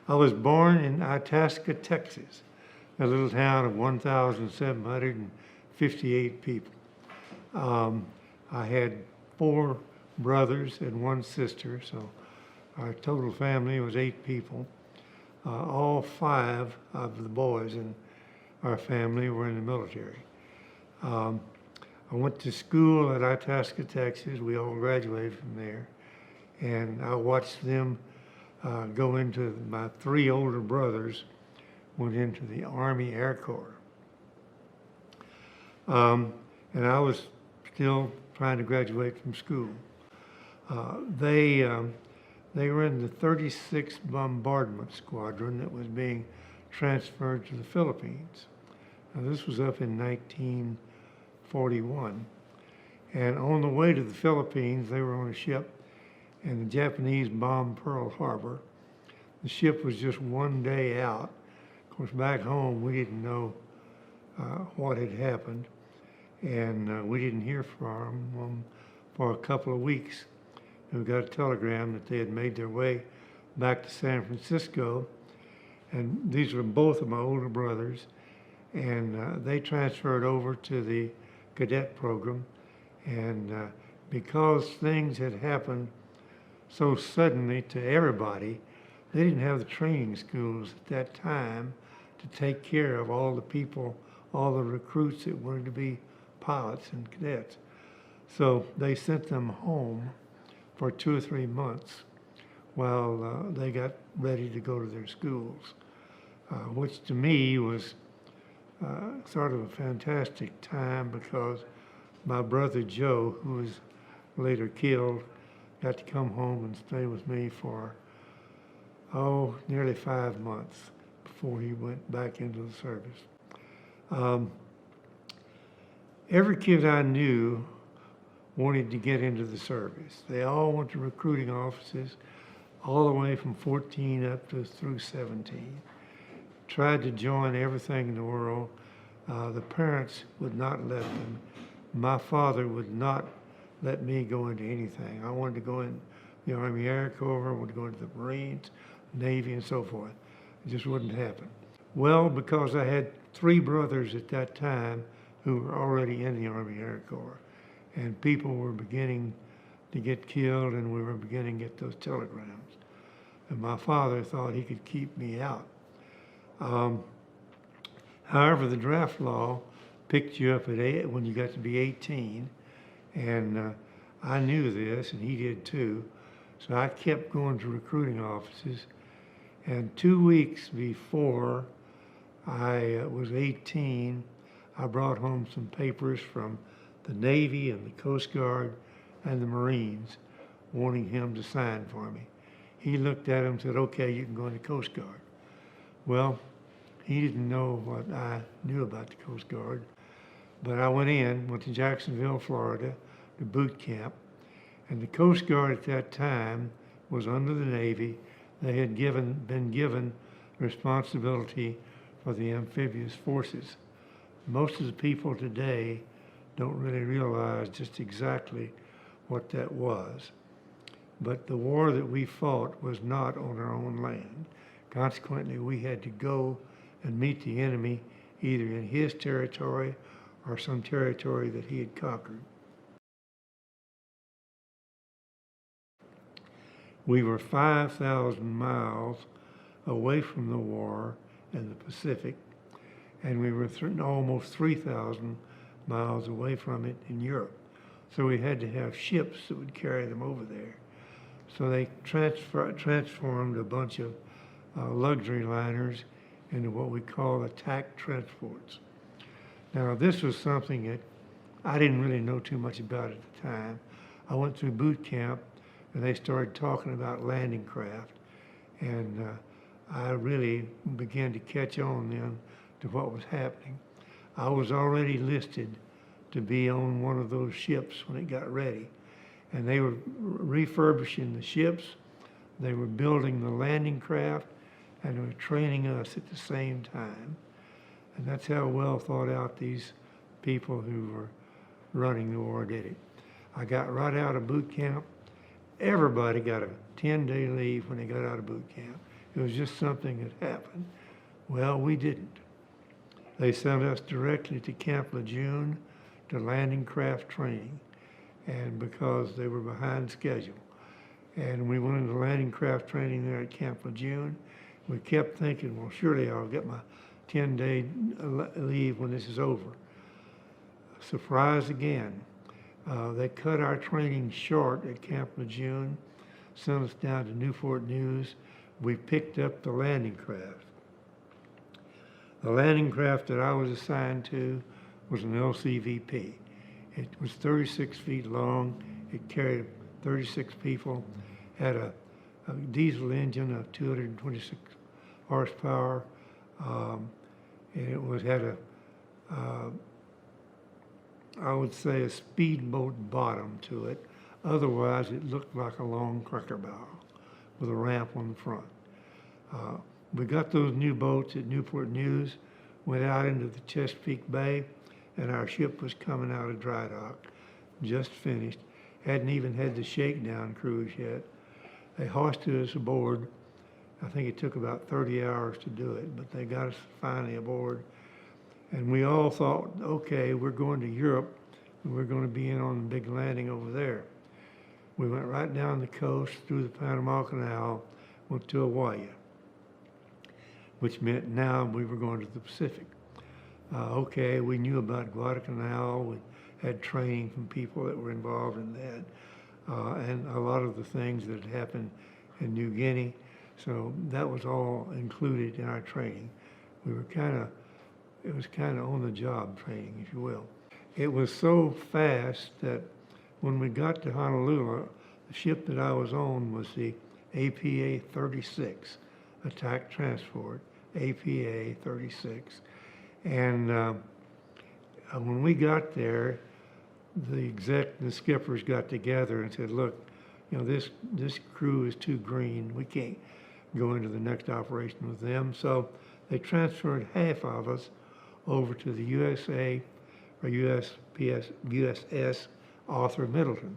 I was born in Itasca, Texas, a little town of 1,758 people. I had 4 brothers and 1 sister, so our total family was 8 people. All 5 of the boys in our family were in the military. I went to school at Itasca, Texas. We all graduated from there. And I watched them go into, my 3 older brothers went into the Army Air Corps. And I was still trying to graduate from school. They were in the 36th Bombardment Squadron that was being transferred to the Philippines. Now, this was up in 1941. And on the way to the Philippines, they were on a ship, and the Japanese bombed Pearl Harbor. The ship was just 1 day out. Of course, back home, we didn't know what had happened, and we didn't hear from them for a couple of weeks. We got a telegram that they had made their way back to San Francisco, and these were both of my older brothers, and they transferred over to the cadet program, and because things had happened so suddenly to everybody, they didn't have the training schools at that time to take care of all the people, all the recruits that wanted to be pilots and cadets. So they sent them home for 2 or 3 months while they got ready to go to their schools, which to me was sort of a fantastic time, because my brother Joe, who was later killed, got to come home and stay with me for, nearly 5 months before he went back into the service. Every kid I knew wanted to get into the service. They all went to recruiting offices, all the way from 14 up to through 17. Tried to join everything in the world. The parents would not let them. My father would not let me go into anything. I wanted to go in the Army Air Corps, I wanted to go into the Marines, Navy, and so forth. It just wouldn't happen. Well, because I had 3 brothers at that time who were already in the Army Air Corps, and people were beginning to get killed, and we were beginning to get those telegrams. And my father thought he could keep me out. However, the draft law picked you up at when you got to be 18, and I knew this, and he did too. So I kept going to recruiting offices, and 2 weeks before I was 18, I brought home some papers from the Navy and the Coast Guard and the Marines wanting him to sign for me. He looked at them and said, okay, you can go in the Coast Guard. Well, he didn't know what I knew about the Coast Guard, but I went to Jacksonville, Florida, to boot camp, and the Coast Guard at that time was under the Navy. They had been given responsibility for the amphibious forces. Most of the people today don't really realize just exactly what that was. But the war that we fought was not on our own land. Consequently, we had to go and meet the enemy either in his territory or some territory that he had conquered. We were 5,000 miles away from the war in the Pacific, and we were almost 3,000 miles away from it in Europe. So we had to have ships that would carry them over there. So they transformed a bunch of luxury liners into what we call attack transports. Now, this was something that I didn't really know too much about at the time. I went through boot camp, and they started talking about landing craft, and I really began to catch on then to what was happening. I was already listed to be on one of those ships when it got ready, and they were refurbishing the ships, they were building the landing craft, and they were training us at the same time. And that's how well thought out these people who were running the war did it. I got right out of boot camp. Everybody got a 10-day leave when they got out of boot camp. It was just something that happened. Well, we didn't. They sent us directly to Camp Lejeune to landing craft training, and because they were behind schedule. And we went into landing craft training there at Camp Lejeune. We kept thinking, well, surely I'll get my 10-day leave when this is over. Surprise again. They cut our training short at Camp Lejeune, sent us down to Newport News. We picked up the landing craft. The landing craft that I was assigned to was an LCVP. It was 36 feet long. It carried 36 people, had a diesel engine of 226 horsepower. It had I would say, a speedboat bottom to it. Otherwise, it looked like a long cracker barrel with a ramp on the front. We got those new boats at Newport News, went out into the Chesapeake Bay, and our ship was coming out of dry dock, just finished. Hadn't even had the shakedown cruise yet. They hoisted us aboard. I think it took about 30 hours to do it, but they got us finally aboard. And we all thought, okay, we're going to Europe, and we're going to be in on the big landing over there. We went right down the coast through the Panama Canal, went to Hawaii, which meant now we were going to the Pacific. Okay, we knew about Guadalcanal. We had training from people that were involved in that, and a lot of the things that had happened in New Guinea. So that was all included in our training. It was kind of on-the-job training, if you will. It was so fast that when we got to Honolulu, the ship that I was on was the APA 36, Attack Transport, APA 36. And when we got there, the exec and the skippers got together and said, look, you know, this crew is too green. We can't go into the next operation with them. So they transferred half of us over to the USA or USS Arthur Middleton.